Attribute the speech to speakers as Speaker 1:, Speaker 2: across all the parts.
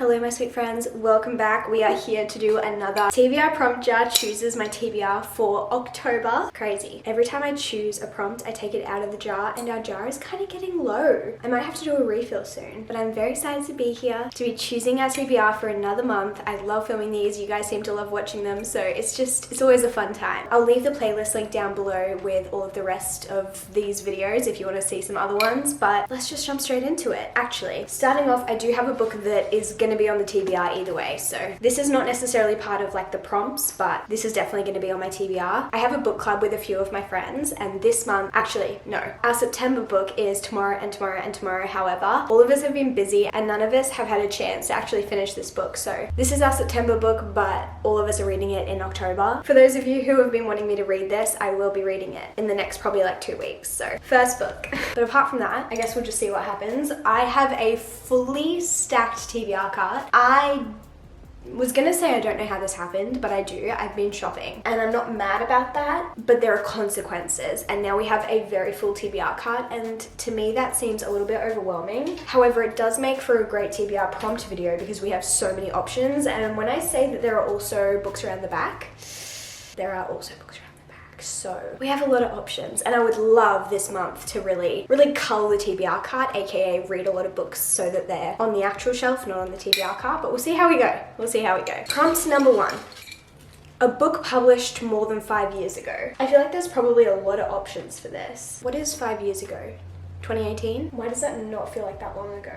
Speaker 1: Hello my sweet friends, welcome back. We are here to do another TBR prompt jar chooses my TBR for October. Crazy. Every time I choose a prompt, I take it out of the jar and our jar is kind of getting low. I might have to do a refill soon, but I'm very excited to be here, to be choosing our TBR for another month. I love filming these. You guys seem to love watching them, so it's always a fun time. I'll leave the playlist link down below with all of the rest of these videos if you want to see some other ones, but let's just jump straight into it. Actually, starting off, I do have a book that is going to be on the TBR either way, so this is not necessarily part of like the prompts, but this is definitely going to be on my TBR. I have a book club with a few of my friends, and this month, actually no, our September book is tomorrow and tomorrow and tomorrow. However, all of us have been busy and none of us have had a chance to actually finish this book, so this is our September book, but all of us are reading it in October. For those of you who have been wanting me to read this, I will be reading it in the next probably like 2 weeks, so first book. But apart from that, I guess we'll just see what happens. I have a fully stacked TBR cart. I was gonna say I don't know how this happened, but I do. I've been shopping and I'm not mad about that, but there are consequences, and now we have a very full TBR cart, and to me that seems a little bit overwhelming. However, it does make for a great TBR prompt video because we have so many options, and when I say that there are also books around the back, there are also books around the back. So we have a lot of options, and I would love this month to really cull the TBR cart, aka read a lot of books so that they're on the actual shelf, not on the TBR cart, but we'll see how we go. We'll see how we go. Prompt number 1. A book published more than 5 years ago. I feel like there's probably a lot of options for this. What is 5 years ago? 2018? Why does that not feel like that long ago?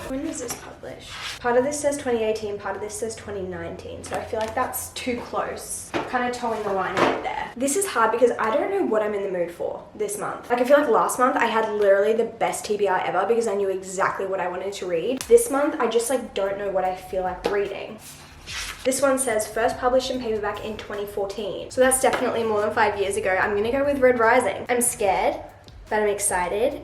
Speaker 1: When was this published? Part of this says 2018, part of this says 2019, so I feel like that's too close. Kind of towing the line a bit there. This is hard because I don't know what I'm in the mood for this month. Like, I feel like last month I had literally the best TBR ever because I knew exactly what I wanted to read. This month I just like don't know what I feel like reading. This one says first published in paperback in 2014, so that's definitely more than 5 years ago. I'm gonna go with Red Rising. I'm scared, but I'm excited,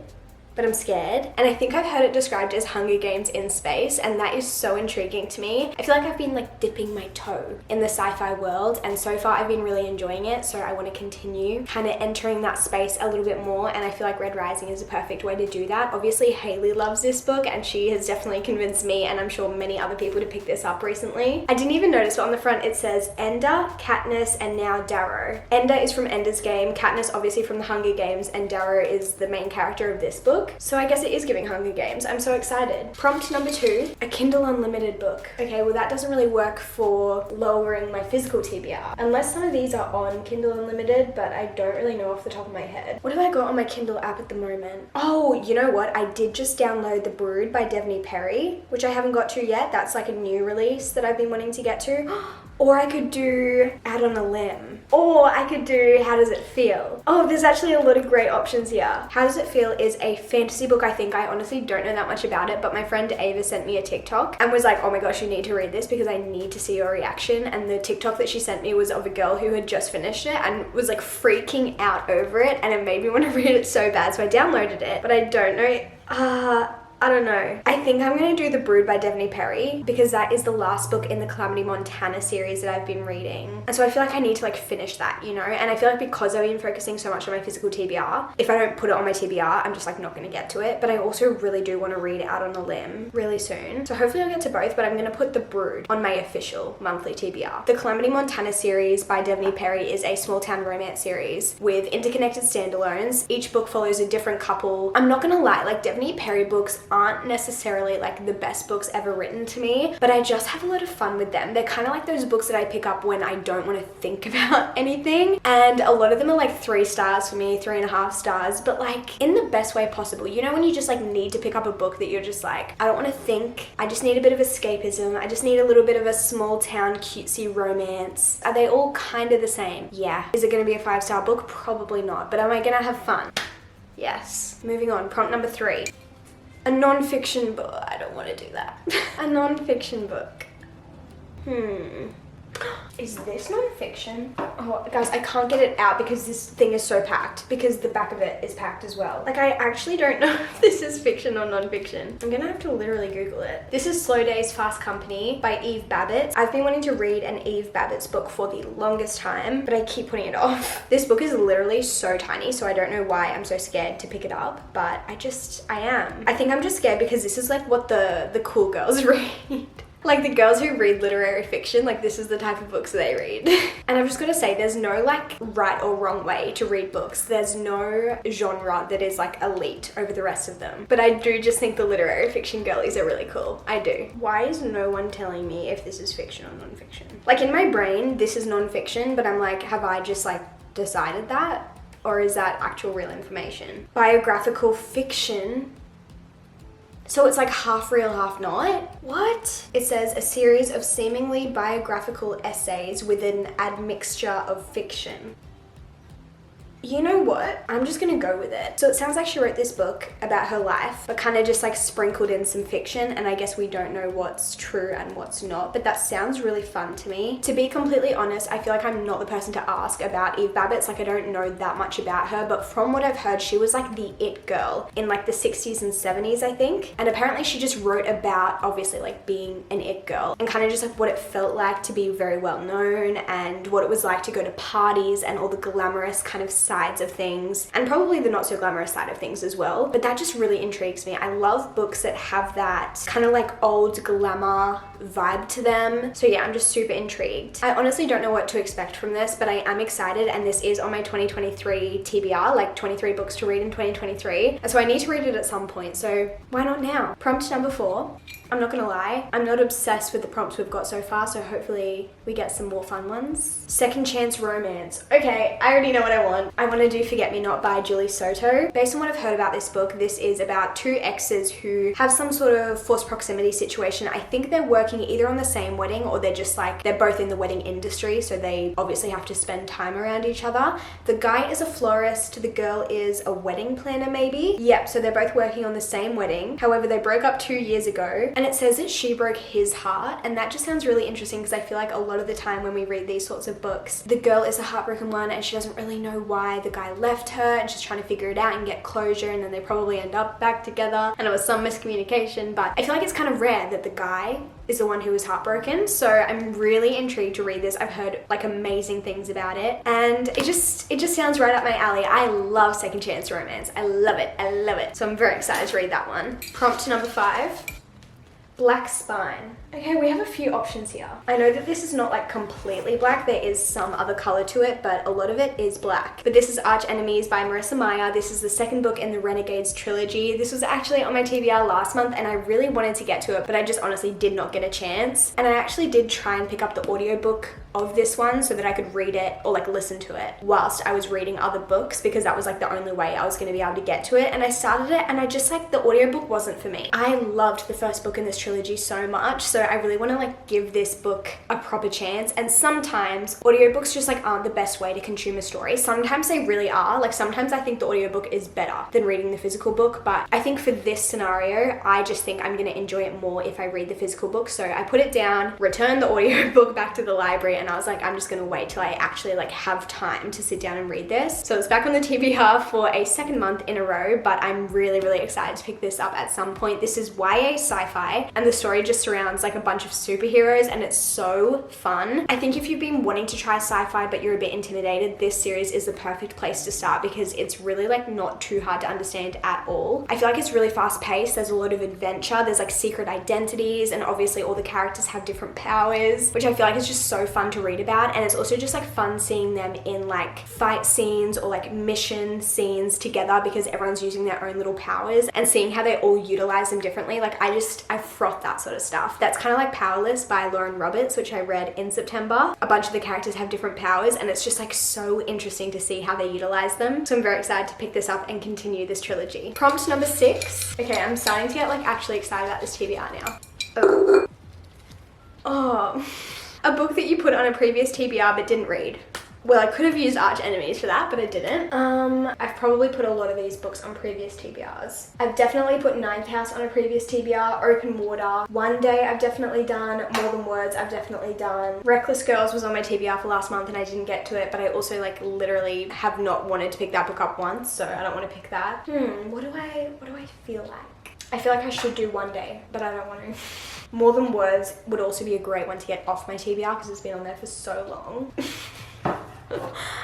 Speaker 1: but I'm scared. And I think I've heard it described as Hunger Games in space, and that is so intriguing to me. I feel like I've been like dipping my toe in the sci-fi world, and so far I've been really enjoying it, so I want to continue kind of entering that space a little bit more, and I feel like Red Rising is a perfect way to do that. Obviously Haley loves this book, and she has definitely convinced me, and I'm sure many other people, to pick this up recently. I didn't even notice, but on the front it says Ender, Katniss, and now Darrow. Ender is from Ender's Game, Katniss obviously from the Hunger Games, and Darrow is the main character of this book. So I guess it is giving Hunger Games. I'm so excited. Prompt number 2, a Kindle Unlimited book. Okay, well that doesn't really work for lowering my physical TBR. Unless some of these are on Kindle Unlimited, but I don't really know off the top of my head. What have I got on my Kindle app at the moment? Oh, you know what? I did just download The Brood by Devney Perry, which I haven't got to yet. That's like a new release that I've been wanting to get to. Or I could do Out on a Limb. Or I could do How Does It Feel? Oh, there's actually a lot of great options here. How Does It Feel is a fantasy book, I think. I honestly don't know that much about it, but my friend Ava sent me a TikTok and was like, oh my gosh, you need to read this because I need to see your reaction. And the TikTok that she sent me was of a girl who had just finished it and was like freaking out over it, and it made me want to read it so bad. So I downloaded it, but I don't know. I don't know. I think I'm gonna do The Brood by Devney Perry because that is the last book in the Calamity Montana series that I've been reading. And so I feel like I need to like finish that, you know? And I feel like because I've been focusing so much on my physical TBR, if I don't put it on my TBR, I'm just like not gonna get to it. But I also really do want to read Out on a Limb really soon. So hopefully I'll get to both, but I'm gonna put The Brood on my official monthly TBR. The Calamity Montana series by Devney Perry is a small town romance series with interconnected standalones. Each book follows a different couple. I'm not gonna lie, like Devney Perry books aren't necessarily like the best books ever written to me, but I just have a lot of fun with them. They're kind of like those books that I pick up when I don't want to think about anything, and a lot of them are like 3 stars for me, 3.5 stars, but like in the best way possible. You know, when you just like need to pick up a book that you're just like, I don't want to think, I just need a bit of escapism, I just need a little bit of a small town cutesy romance. Are they all kind of the same? Yeah. Is it going to be a 5-star book? Probably not, but am I going to have fun? Yes. Moving on. Prompt number 3. A non-fiction book. I don't want to do that. A non-fiction book. Is this non-fiction? Oh, guys, I can't get it out because this thing is so packed, because the back of it is packed as well. Like, I actually don't know if this is fiction or non-fiction. I'm gonna have to literally Google it. This is Slow Days, Fast Company by Eve Babbitt. I've been wanting to read an Eve Babbitt's book for the longest time, but I keep putting it off. This book is literally so tiny, so I don't know why I'm so scared to pick it up, but I am. I think I'm just scared because this is like what the cool girls read. Like the girls who read literary fiction, like this is the type of books they read. And I've just got to say, there's no like right or wrong way to read books. There's no genre that is like elite over the rest of them. But I do just think the literary fiction girlies are really cool. I do. Why is no one telling me if this is fiction or non-fiction? Like in my brain, this is non-fiction, but I'm like, have I just like decided that? Or is that actual real information? Biographical fiction. So it's like half real, half not? What? It says a series of seemingly biographical essays with an admixture of fiction. You know what? I'm just gonna go with it. So it sounds like she wrote this book about her life, but kind of just like sprinkled in some fiction, and I guess we don't know what's true and what's not, but that sounds really fun to me. To be completely honest, I feel like I'm not the person to ask about Eve Babbitt's, like I don't know that much about her, but from what I've heard, she was like the it girl in like the 60s and 70s, I think. And apparently she just wrote about obviously like being an it girl and kind of just like what it felt like to be very well known and what it was like to go to parties and all the glamorous kind of sides of things, and probably the not so glamorous side of things as well. But that just really intrigues me. I love books that have that kind of like old glamour vibe to them. So yeah, I'm just super intrigued. I honestly don't know what to expect from this, but I am excited, and this is on my 2023 TBR, like 23 books to read in 2023. And so I need to read it at some point, so why not now? Prompt number 4. I'm not gonna lie, I'm not obsessed with the prompts we've got so far, so hopefully we get some more fun ones. Second chance romance. Okay, I already know what I want. I want to do Forget Me Not by Julie Soto. Based on what I've heard about this book, this is about two exes who have some sort of forced proximity situation. I think they're working either on the same wedding or they're just like, they're both in the wedding industry, so they obviously have to spend time around each other. The guy is a florist, the girl is a wedding planner maybe. Yep, so they're both working on the same wedding. However, they broke up 2 years ago, and it says that she broke his heart, and that just sounds really interesting because I feel like a lot of the time when we read these sorts of books, the girl is a heartbroken one and she doesn't really know why the guy left her, and she's trying to figure it out and get closure, and then they probably end up back together and it was some miscommunication. But I feel like it's kind of rare that the guy is the one who was heartbroken, so I'm really intrigued to read this. I've heard like amazing things about it, and it just sounds right up my alley. I love second chance romance. I love it. I love it. So I'm very excited to read that one. Prompt number 5. Black Spine. Okay, we have a few options here. I know that this is not like completely black, there is some other color to it, but a lot of it is black. But this is Arch Enemies by Marissa Meyer. This is the second book in the Renegades trilogy. This was actually on my TBR last month and I really wanted to get to it, but I just honestly did not get a chance. And I actually did try and pick up the audiobook of this one so that I could read it or like listen to it whilst I was reading other books, because that was like the only way I was going to be able to get to it. And I started it and I just like, the audiobook wasn't for me. I loved the first book in this trilogy so much, so I really want to like give this book a proper chance. And sometimes audiobooks just like aren't the best way to consume a story. Sometimes they really are. Like sometimes I think the audiobook is better than reading the physical book, but I think for this scenario, I just think I'm going to enjoy it more if I read the physical book. So I put it down, returned the audiobook back to the library, and I was like, I'm just going to wait till I actually like have time to sit down and read this. So it's back on the TBR for a second month in a row, but I'm really, really excited to pick this up at some point. This is YA sci-fi, and the story just surrounds like a bunch of superheroes, and it's so fun. I think if you've been wanting to try sci-fi but you're a bit intimidated, this series is the perfect place to start because it's really like not too hard to understand at all. I feel like it's really fast paced. There's a lot of adventure. There's like secret identities, and obviously all the characters have different powers, which I feel like is just so fun to read about. And it's also just like fun seeing them in like fight scenes or like mission scenes together because everyone's using their own little powers, and seeing how they all utilize them differently. Like I froth that sort of stuff. That's kind of like Powerless by Lauren Roberts, which I read in September. A bunch of the characters have different powers, and it's just like so interesting to see how they utilize them. So I'm very excited to pick this up and continue this trilogy. Prompt number 6. Okay, I'm starting to get like actually excited about this TBR now. Oh. A book that you put on a previous TBR but didn't read. Well, I could have used Arch Enemies for that, but I didn't. I've probably put a lot of these books on previous TBRs. I've definitely put Ninth House on a previous TBR, Open Water. One Day I've definitely done, More Than Words I've definitely done. Reckless Girls was on my TBR for last month and I didn't get to it, but I also like literally have not wanted to pick that book up once, so I don't want to pick that. What do I feel like? I feel like I should do One Day, but I don't want to. More Than Words would also be a great one to get off my TBR because it's been on there for so long.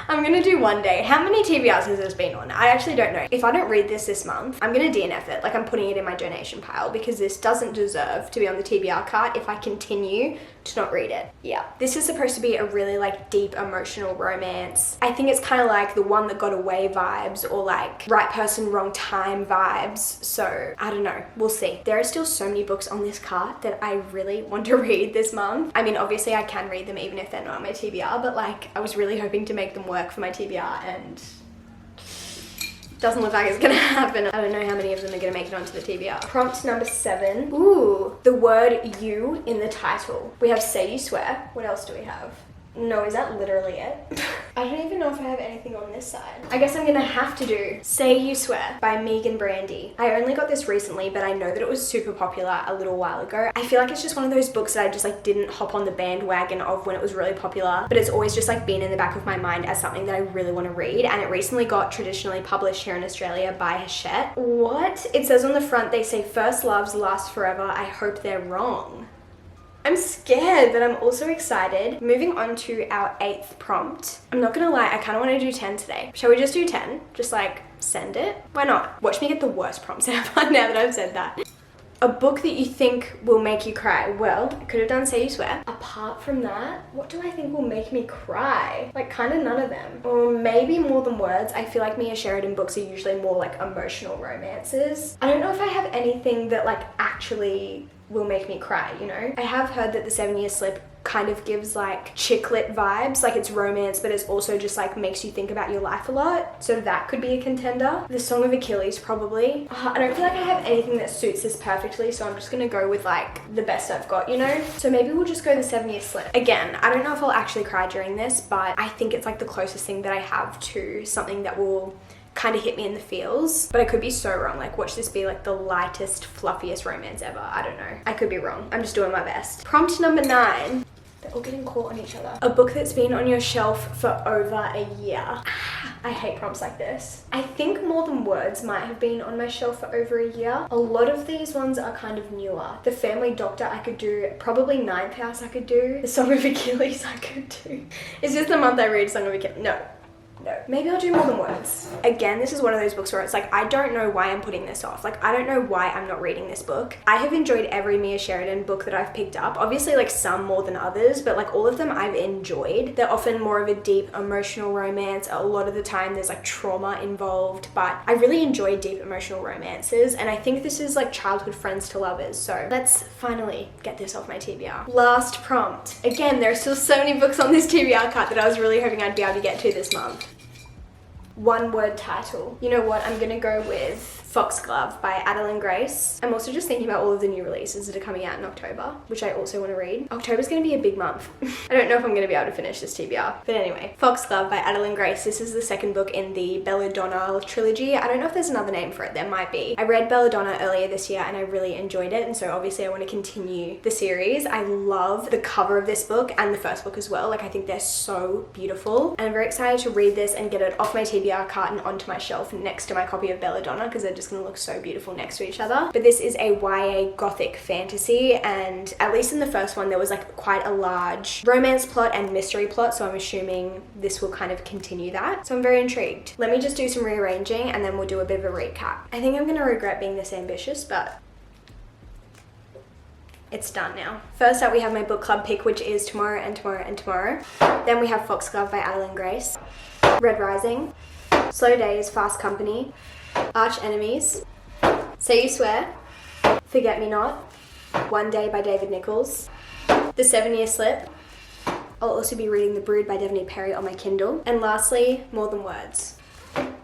Speaker 1: I'm gonna do one day. How many TBRs has this been on? I actually don't know. If I don't read this month, I'm gonna DNF it. Like, I'm putting it in my donation pile because this doesn't deserve to be on the TBR cart if I continue to not read it. Yeah. This is supposed to be a really like deep emotional romance. I think it's kind of like The One That Got Away vibes, or like Right Person, Wrong Time vibes. So I don't know. We'll see. There are still so many books on this cart that I really want to read this month. I mean, obviously I can read them even if they're not on my TBR, but like I was really hoping to make them work for my TBR, and doesn't look like it's gonna happen. I don't know how many of them are gonna make it onto the TBR. Prompt number 7. Ooh, the word you in the title. We have Say You Swear. What else do we have? No, is that literally it? I don't even know if I have anything on this side. I guess I'm gonna have to do Say You Swear by Megan Brandy. I only got this recently, but I know that it was super popular a little while ago. I feel like it's just one of those books that I just like didn't hop on the bandwagon of when it was really popular, but it's always just like been in the back of my mind as something that I really want to read, and it recently got traditionally published here in Australia by Hachette. What? It says on the front, they say first loves last forever. I hope they're wrong. I'm scared, but I'm also excited. Moving on to our 8th prompt. I'm not gonna lie, I kind of want to do 10 today. Shall we just do 10? Just like send it? Why not? Watch me get the worst prompts ever now that I've said that. A book that you think will make you cry. Well, I could have done Say You Swear. Apart from that, what do I think will make me cry? Like, kind of none of them. Or maybe More Than Words. I feel like Mia Sheridan books are usually more like emotional romances. I don't know if I have anything that like actually will make me cry, you know? I have heard that The 7-Year Slip kind of gives like chick lit vibes, like it's romance, but it's also just like makes you think about your life a lot. So that could be a contender. The Song of Achilles, probably. I don't feel like I have anything that suits this perfectly, so I'm just gonna go with like the best I've got, you know? So maybe we'll just go The 7-Year Slip. Again, I don't know if I'll actually cry during this, but I think it's like the closest thing that I have to something that will kind of hit me in the feels, but I could be so wrong. Like, watch this be like the lightest, fluffiest romance ever. I don't know. I could be wrong. I'm just doing my best. Prompt number 9. They're all getting caught on each other. A book that's been on your shelf for over a year. I hate prompts like this. I think More Than Words might have been on my shelf for over a year. A lot of these ones are kind of newer. The Family Doctor I could do. Probably Ninth House I could do. The Song of Achilles I could do. Is this the month I read Song of Achilles? No. Maybe I'll do More Than Words. Again, this is one of those books where it's like, I don't know why I'm putting this off. Like, I don't know why I'm not reading this book. I have enjoyed every Mia Sheridan book that I've picked up. Obviously, like some more than others, but like all of them I've enjoyed. They're often more of a deep emotional romance. A lot of the time there's like trauma involved, but I really enjoy deep emotional romances. And I think this is like childhood friends to lovers. So let's finally get this off my TBR. Last prompt. Again, there are still so many books on this TBR cart that I was really hoping I'd be able to get to this month. One word title. You know what? I'm gonna go with Foxglove by Adeline Grace. I'm also just thinking about all of the new releases that are coming out in October, which I also want to read. October's gonna be a big month. I don't know if I'm gonna be able to finish this TBR. But anyway, Foxglove by Adeline Grace. This is the second book in the Belladonna trilogy. I don't know if there's another name for it. There might be. I read Belladonna earlier this year and I really enjoyed it, and so obviously I want to continue the series. I love the cover of this book and the first book as well. Like, I think they're so beautiful. And I'm very excited to read this and get it off my TBR cart and onto my shelf next to my copy of Belladonna, because they're just gonna look so beautiful next to each other. But this is a YA gothic fantasy, and at least in the first one there was like quite a large romance plot and mystery plot, so I'm assuming this will kind of continue that. So I'm very intrigued. Let me just do some rearranging and then we'll do a bit of a recap. I think I'm gonna regret being this ambitious, but it's done now. First up, we have my book club pick, which is Tomorrow and Tomorrow and Tomorrow. Then we have Foxglove by Adeline Grace, Red Rising, Slow Days, Fast Company, Arch Enemies, Say You Swear, Forget Me Not, One Day by David Nichols, The 7-Year Slip. I'll also be reading The Brood by Devney Perry on my Kindle. And lastly, More Than Words.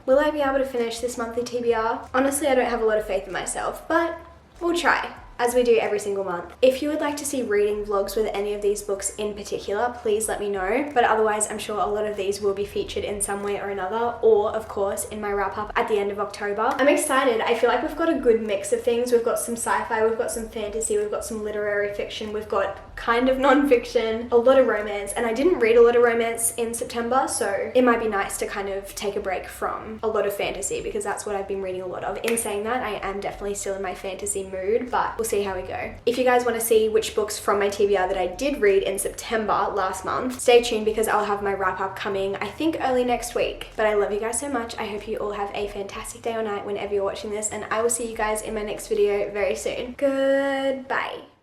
Speaker 1: Will I be able to finish this monthly TBR? Honestly, I don't have a lot of faith in myself, but we'll try, as we do every single month. If you would like to see reading vlogs with any of these books in particular, please let me know. But otherwise, I'm sure a lot of these will be featured in some way or another, or of course in my wrap up at the end of October. I'm excited. I feel like we've got a good mix of things. We've got some sci-fi, we've got some fantasy, we've got some literary fiction, we've got kind of non-fiction, a lot of romance. And I didn't read a lot of romance in September, so it might be nice to kind of take a break from a lot of fantasy, because that's what I've been reading a lot of. In saying that, I am definitely still in my fantasy mood, but we'll we'll see how we go. If you guys want to see which books from my TBR that I did read in September last month, stay tuned because I'll have my wrap up coming, I think early next week. But I love you guys so much. I hope you all have a fantastic day or night whenever you're watching this, and I will see you guys in my next video very soon. Goodbye.